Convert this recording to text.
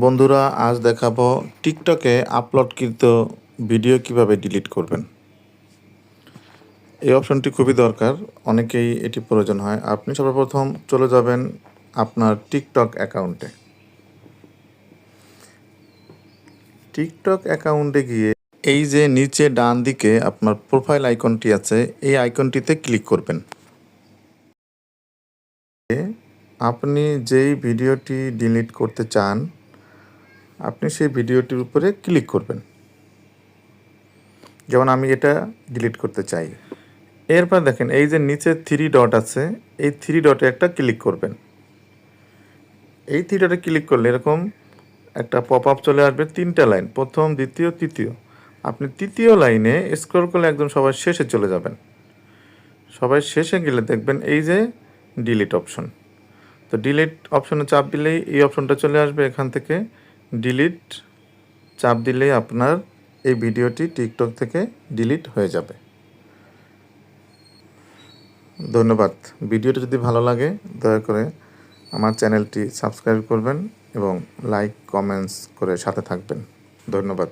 বন্ধুরা, আজ দেখাবো টিকটকে আপলোডকৃত ভিডিও কিভাবে ডিলিট করবেন। এই অপশনটি খুবই দরকার, অনেকেই এটি প্রয়োজন হয়। আপনি সর্বপ্রথম চলে যাবেন আপনার টিকটক অ্যাকাউন্টে। টিকটক অ্যাকাউন্টে গিয়ে এই যে নিচে ডান দিকে আপনার প্রোফাইল আইকনটি আছে, এই আইকনটিতে ক্লিক করবেন। আপনি যেই ভিডিওটি ডিলিট করতে চান, আপনি সেই ভিডিওটির উপরে ক্লিক করবেন। যেমন আমি এটা ডিলিট করতে চাই। এরপর দেখেন এই যে নিচে 3 ডট আছে, এই 3 ডটে একটা ক্লিক করবেন। এই 3 ডটে ক্লিক করলে এরকম একটা পপ আপ চলে আসবে, 3টা লাইন, প্রথম, দ্বিতীয়, তৃতীয়। আপনি তৃতীয় লাইনে স্ক্রল করলে একদম সবার শেষে চলে যাবেন। সবাই শেষে গেলে দেখবেন এই যে ডিলিট অপশন। তো ডিলিট অপশনে চাপ দিলেই এই অপশনটা চলে আসবে। এখান থেকে ডিলিট চাপ দিলেই আপনার এই ভিডিওটি টিকটক থেকে ডিলিট হয়ে যাবে। ধন্যবাদ। ভিডিওটি যদি ভালো লাগে দয়া করে আমার চ্যানেলটি সাবস্ক্রাইব করবেন এবং লাইক কমেন্টস করে সাথে থাকবেন। ধন্যবাদ।